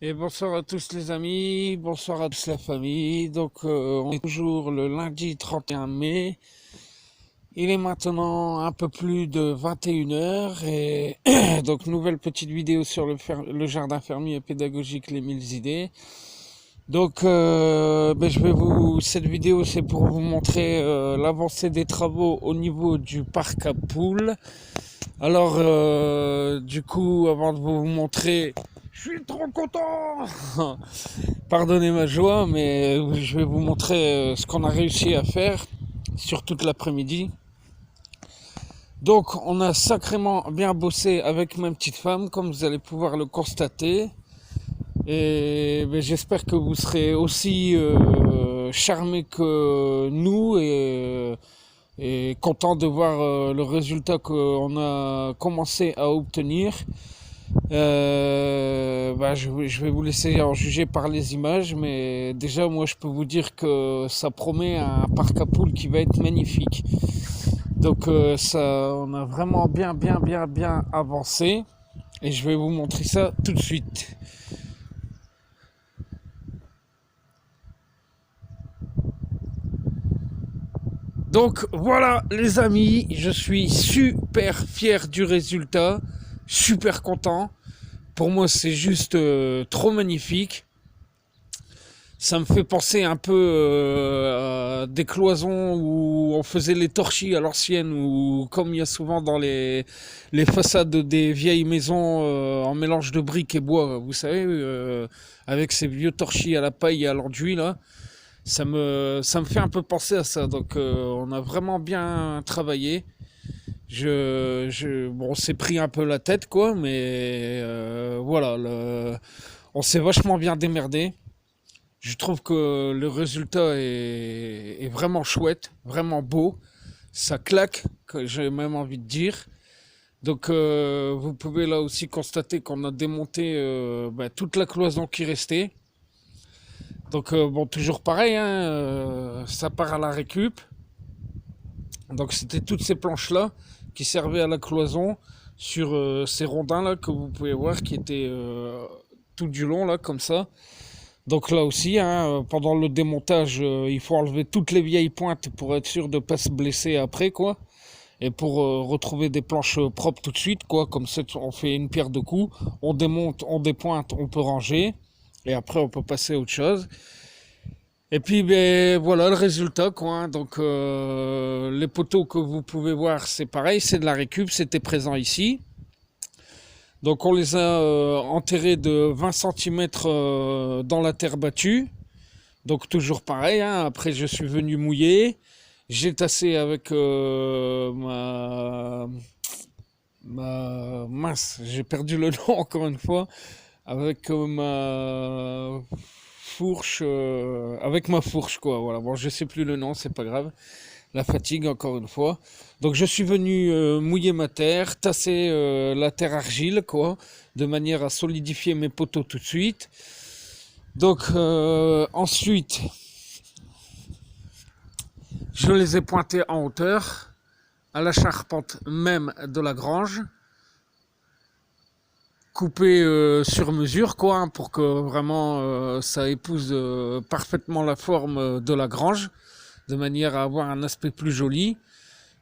Et bonsoir à tous les amis, bonsoir à tous la famille. Donc on est toujours le lundi 31 mai. Il est maintenant un peu plus de 21 heures et donc nouvelle petite vidéo sur le jardin fermier et pédagogique les 1000 idées. Donc cette vidéo c'est pour vous montrer l'avancée des travaux au niveau du parc à poules. Alors du coup avant de vous montrer, je suis trop content. Pardonnez ma joie, mais je vais vous montrer ce qu'on a réussi à faire sur toute l'après-midi. Donc, on a sacrément bien bossé avec ma petite femme, comme vous allez pouvoir le constater. Et j'espère que vous serez aussi charmés que nous et content de voir le résultat qu'on a commencé à obtenir. Je vais vous laisser en juger par les images, mais déjà moi je peux vous dire que ça promet un parc à poules qui va être magnifique. Donc on a vraiment bien avancé et je vais vous montrer ça tout de suite. Donc voilà les amis, je suis super fier du résultat, super content. Pour moi c'est juste trop magnifique. Ça me fait penser un peu à des cloisons où on faisait les torchis à l'ancienne, ou comme il y a souvent dans les façades des vieilles maisons en mélange de briques et bois, vous savez, avec ces vieux torchis à la paille et à l'enduit là. Ça me fait un peu penser à ça. Donc on a vraiment bien travaillé. Bon, on s'est pris un peu la tête quoi, mais voilà, on s'est vachement bien démerdé. Je trouve que le résultat est vraiment chouette, vraiment beau. Ça claque, que j'ai même envie de dire. Donc vous pouvez là aussi constater qu'on a démonté toute la cloison qui restait. Donc bon, toujours pareil, hein, ça part à la récup. Donc c'était toutes ces planches-là qui servaient à la cloison sur ces rondins-là que vous pouvez voir qui étaient tout du long là comme ça. Donc là aussi, hein, pendant le démontage, il faut enlever toutes les vieilles pointes pour être sûr de ne pas se blesser après, quoi. Et pour retrouver des planches propres tout de suite, quoi. Comme ça, on fait une pierre de coups, on démonte, on dépointe, on peut ranger. Et après, on peut passer à autre chose. Et puis, voilà le résultat, quoi. Hein. Donc, les poteaux que vous pouvez voir, c'est pareil, c'est de la récup, c'était présent ici. Donc on les a enterrés de 20 centimètres dans la terre battue. Donc toujours pareil, hein. Après je suis venu mouiller. J'ai tassé avec mince, j'ai perdu le nom encore une fois. Avec ma fourche. Avec ma fourche quoi. Voilà. Bon, je sais plus le nom, c'est pas grave. La fatigue encore une fois. Donc je suis venu mouiller ma terre, tasser la terre argile quoi, de manière à solidifier mes poteaux tout de suite. Donc ensuite, je les ai pointés en hauteur, à la charpente même de la grange, coupés sur mesure quoi, hein, pour que vraiment ça épouse parfaitement la forme de la grange, de manière à avoir un aspect plus joli.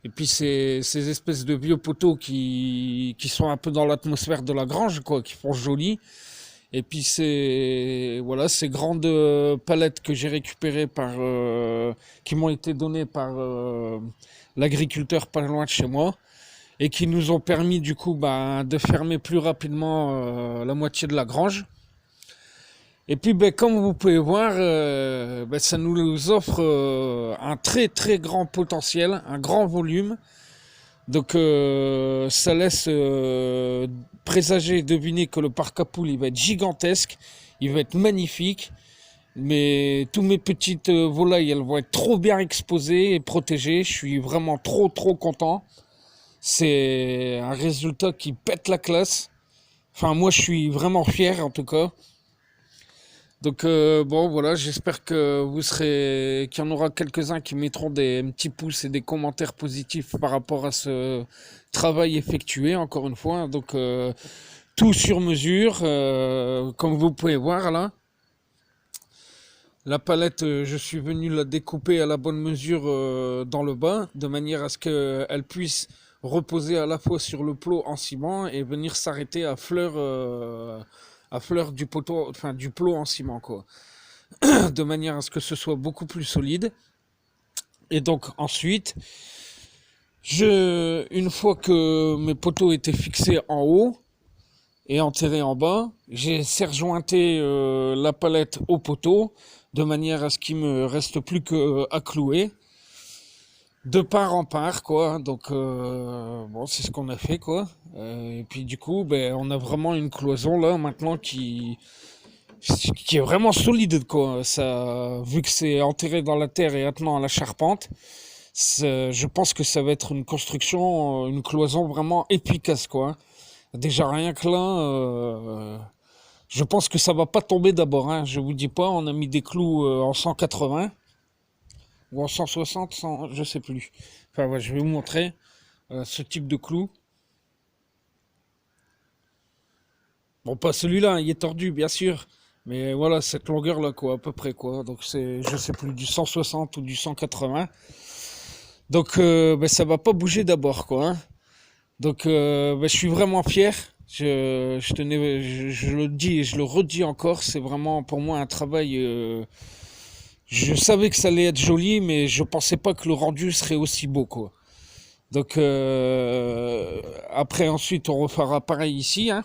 Et puis ces espèces de vieux poteaux qui sont un peu dans l'atmosphère de la grange, quoi, qui font joli. Et puis ces grandes palettes que j'ai récupérées qui m'ont été données par l'agriculteur pas loin de chez moi et qui nous ont permis du coup de fermer plus rapidement la moitié de la grange. Et puis, comme vous pouvez voir, ça nous offre un très très grand potentiel, un grand volume. Donc, ça laisse présager et deviner que le parc à poules, il va être gigantesque, il va être magnifique. Mais tous mes petites volailles, elles vont être trop bien exposées et protégées. Je suis vraiment trop content. C'est un résultat qui pète la classe. Enfin, moi, je suis vraiment fier en tout cas. Donc bon voilà, j'espère que qu'il y en aura quelques-uns qui mettront des petits pouces et des commentaires positifs par rapport à ce travail effectué, encore une fois. Donc tout sur mesure, comme vous pouvez voir là. La palette, je suis venu la découper à la bonne mesure dans le bas, de manière à ce qu'elle puisse reposer à la fois sur le plot en ciment et venir s'arrêter à fleur du poteau, enfin du plot en ciment, quoi. De manière à ce que ce soit beaucoup plus solide. Et donc ensuite, une fois que mes poteaux étaient fixés en haut et enterrés en bas, j'ai serre-jointé la palette au poteau de manière à ce qu'il me reste plus qu'à clouer de part en part, quoi. Donc bon, c'est ce qu'on a fait, quoi. Et puis du coup, ben on a vraiment une cloison là maintenant qui est vraiment solide, quoi. Ça, vu que c'est enterré dans la terre et attenant à la charpente, je pense que ça va être une construction, une cloison vraiment efficace, quoi. Déjà rien que là, je pense que ça va pas tomber d'abord, hein. Je vous dis pas, on a mis des clous en 180 ou en 160, je sais plus. Enfin ouais, je vais vous montrer ce type de clou. Bon, pas celui-là, hein, il est tordu, bien sûr. Mais voilà, cette longueur-là, quoi, à peu près, quoi. Donc c'est, je sais plus, du 160 ou du 180. Donc ben, ça va pas bouger d'abord, quoi, hein. Donc ben, je suis vraiment fier. Je tenais, je le dis et je le redis encore, c'est vraiment pour moi un travail. Je savais que ça allait être joli, mais je pensais pas que le rendu serait aussi beau, quoi. Donc après, ensuite, on refera pareil ici, hein,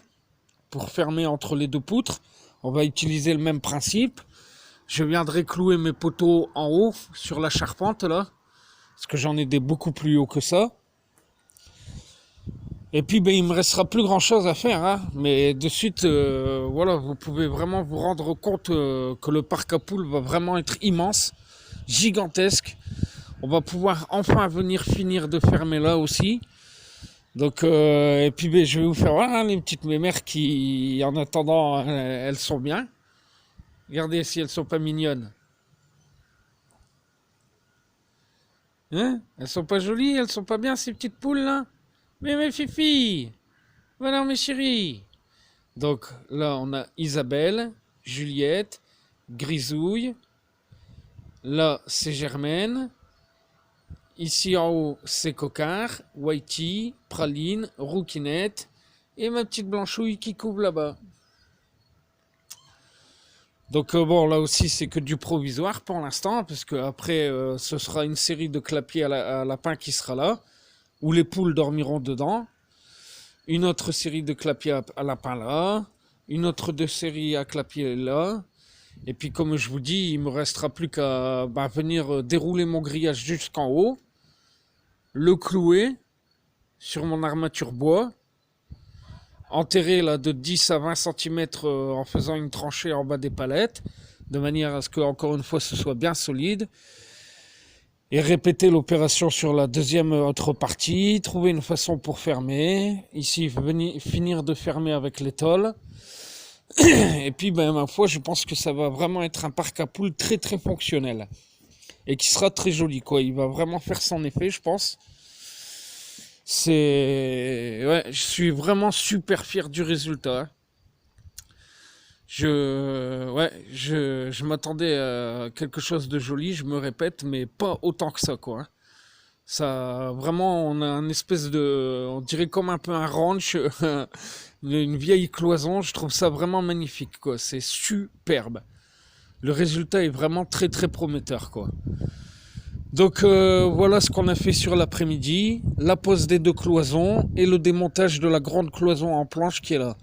pour fermer entre les deux poutres. On va utiliser le même principe. Je viendrai clouer mes poteaux en haut sur la charpente là, parce que j'en ai des beaucoup plus hauts que ça. Et puis ben, il me restera plus grand chose à faire, hein. Mais de suite, voilà, vous pouvez vraiment vous rendre compte que le parc à poules va vraiment être immense, gigantesque. On va pouvoir enfin venir finir de fermer là aussi. Donc et puis ben, je vais vous faire voir, hein, les petites mémères qui, en attendant, elles sont bien. Regardez si elles sont pas mignonnes. Hein? Elles sont pas jolies, elles sont pas bien ces petites poules là. Mais mes filles, voilà mes chéris. Donc là, on a Isabelle, Juliette, Grisouille. Là, c'est Germaine. Ici en haut, c'est Cocard, Whitey, Praline, Rouquinette et ma petite blanchouille qui couvre là-bas. Donc bon, là aussi, c'est que du provisoire pour l'instant, parce que après, ce sera une série de clapiers à lapin qui sera là, où les poules dormiront dedans. Une autre série de clapiers à lapin là, une autre de série à clapiers là. Et puis comme je vous dis, il me restera plus qu'à venir dérouler mon grillage jusqu'en haut, le clouer sur mon armature bois, enterrer là de 10 à 20 cm en faisant une tranchée en bas des palettes, de manière à ce que, encore une fois, ce soit bien solide. Et répéter l'opération sur la deuxième autre partie, trouver une façon pour fermer. Ici, finir de fermer avec l'étole. Et puis, ben, ma foi, je pense que ça va vraiment être un parc à poules très très fonctionnel. Et qui sera très joli, quoi. Il va vraiment faire son effet, je pense. Ouais, je suis vraiment super fier du résultat. Je m'attendais à quelque chose de joli, je me répète, mais pas autant que ça, quoi. Ça, vraiment, on a une espèce de, on dirait comme un peu un ranch, une vieille cloison. Je trouve ça vraiment magnifique, quoi. C'est superbe. Le résultat est vraiment très très prometteur, quoi. Donc voilà ce qu'on a fait sur l'après-midi, la pose des deux cloisons et le démontage de la grande cloison en planche qui est là.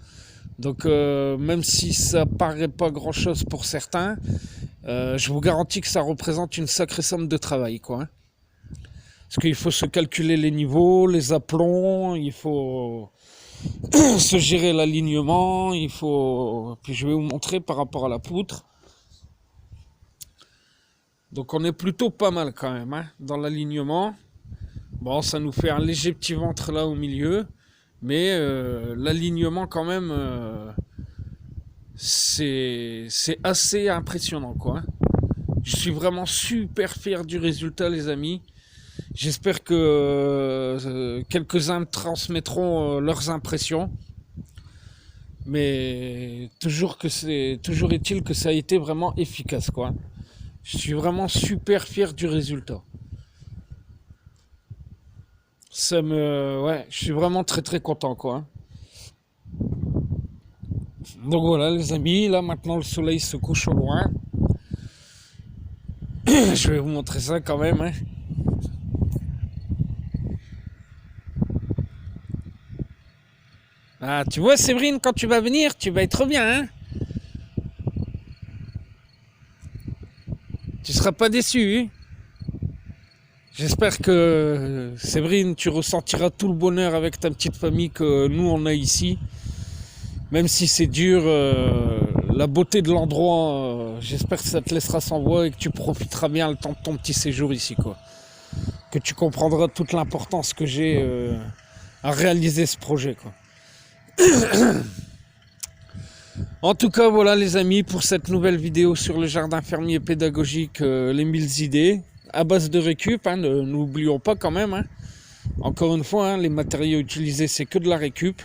Donc même si ça paraît pas grand chose pour certains, je vous garantis que ça représente une sacrée somme de travail, quoi. Parce qu'il faut se calculer les niveaux, les aplombs, il faut se gérer l'alignement, il faut... Puis je vais vous montrer par rapport à la poutre. Donc on est plutôt pas mal quand même, hein, dans l'alignement. Bon, ça nous fait un léger petit ventre là au milieu. Mais l'alignement quand même, c'est assez impressionnant, quoi. Je suis vraiment super fier du résultat, les amis. J'espère que quelques-uns transmettront leurs impressions. Mais toujours est-il que ça a été vraiment efficace, quoi. Je suis vraiment super fier du résultat. Ouais, je suis vraiment très très content, quoi. Donc voilà, les amis, là maintenant le soleil se couche au loin. Je vais vous montrer ça quand même, hein. Ah, tu vois, Séverine, quand tu vas venir, tu vas être bien, hein. Tu seras pas déçu, hein. J'espère que, Séverine, tu ressentiras tout le bonheur avec ta petite famille que nous on a ici. Même si c'est dur, la beauté de l'endroit, j'espère que ça te laissera sans voix et que tu profiteras bien le temps de ton petit séjour ici, quoi. Que tu comprendras toute l'importance que j'ai à réaliser ce projet, quoi. En tout cas, voilà les amis, pour cette nouvelle vidéo sur le jardin fermier pédagogique, les 1000 idées, à base de récup, hein, n'oublions pas quand même, hein. Encore une fois, hein, les matériaux utilisés, c'est que de la récup.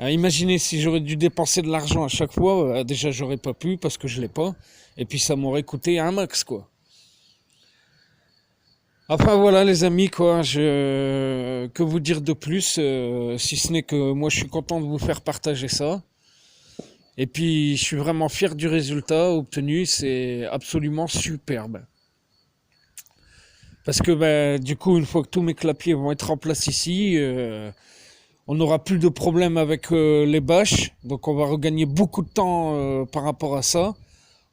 Imaginez si j'aurais dû dépenser de l'argent à chaque fois, déjà j'aurais pas pu parce que je l'ai pas, et puis ça m'aurait coûté un max, quoi. Enfin voilà les amis, quoi, que vous dire de plus, si ce n'est que moi je suis content de vous faire partager ça. Et puis je suis vraiment fier du résultat obtenu, c'est absolument superbe. Parce que du coup, une fois que tous mes clapiers vont être en place ici, on n'aura plus de problème avec les bâches, donc on va regagner beaucoup de temps par rapport à ça.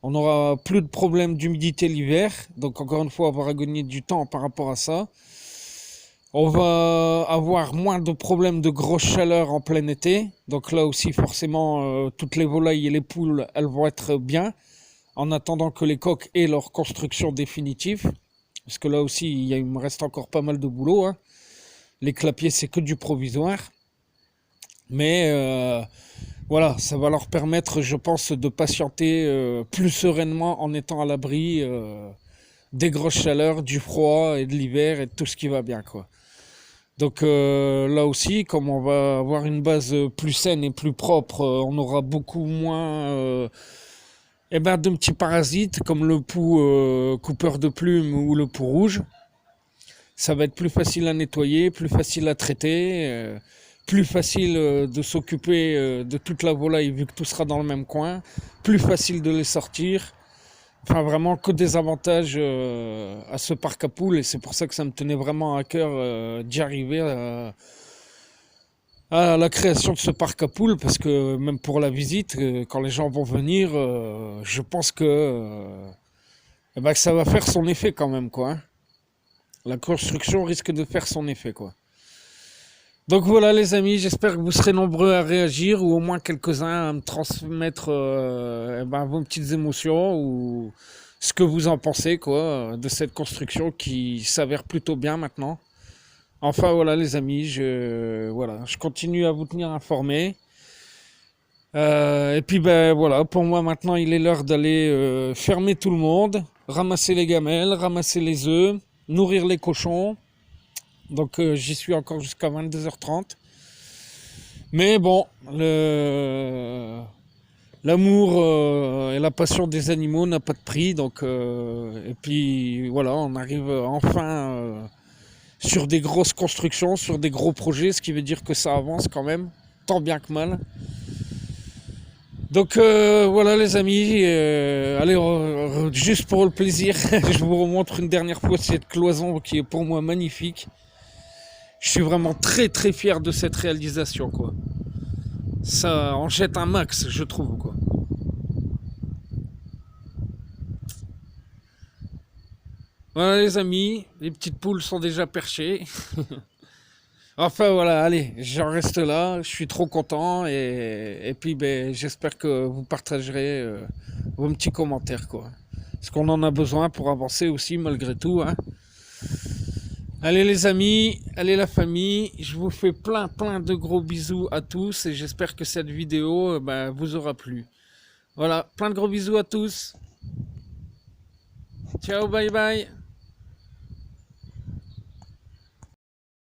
On n'aura plus de problème d'humidité l'hiver, donc encore une fois, on va regagner du temps par rapport à ça. On va avoir moins de problèmes de grosse chaleur en plein été, donc là aussi forcément toutes les volailles et les poules, elles vont être bien, en attendant que les coqs aient leur construction définitive. Parce que là aussi, il me reste encore pas mal de boulot, hein. Les clapiers, c'est que du provisoire. Mais voilà, ça va leur permettre, je pense, de patienter plus sereinement en étant à l'abri des grosses chaleurs, du froid et de l'hiver et de tout ce qui va bien, quoi. Donc là aussi, comme on va avoir une base plus saine et plus propre, on aura beaucoup moins de petits parasites comme le pou coupeur de plumes ou le pou rouge. Ça va être plus facile à nettoyer, plus facile à traiter, plus facile de s'occuper de toute la volaille vu que tout sera dans le même coin, plus facile de les sortir. Enfin vraiment que des avantages à ce parc à poules et c'est pour ça que ça me tenait vraiment à cœur d'y arriver à la création de ce parc à poules parce que même pour la visite, quand les gens vont venir, je pense que ça va faire son effet quand même, quoi, hein. La construction risque de faire son effet, quoi. Donc voilà les amis, j'espère que vous serez nombreux à réagir ou au moins quelques-uns à me transmettre vos petites émotions ou ce que vous en pensez, quoi, de cette construction qui s'avère plutôt bien maintenant. Enfin voilà les amis, je continue à vous tenir informés. Et puis voilà, pour moi maintenant il est l'heure d'aller fermer tout le monde, ramasser les gamelles, ramasser les œufs, nourrir les cochons. Donc j'y suis encore jusqu'à 22h30. Mais bon, l'amour et la passion des animaux n'a pas de prix. Donc, et puis voilà, on arrive enfin sur des grosses constructions, sur des gros projets, ce qui veut dire que ça avance quand même, tant bien que mal. Donc voilà les amis, allez, juste pour le plaisir, je vous remontre une dernière fois cette cloison qui est pour moi magnifique. Je suis vraiment très très fier de cette réalisation, quoi. Ça en jette un max, je trouve, quoi. Voilà les amis, les petites poules sont déjà perchées. Enfin voilà, allez, j'en reste là, je suis trop content et puis j'espère que vous partagerez vos petits commentaires, quoi. Parce qu'on en a besoin pour avancer aussi malgré tout, hein. Allez les amis, allez la famille, je vous fais plein de gros bisous à tous et j'espère que cette vidéo vous aura plu. Voilà, plein de gros bisous à tous. Ciao, bye bye.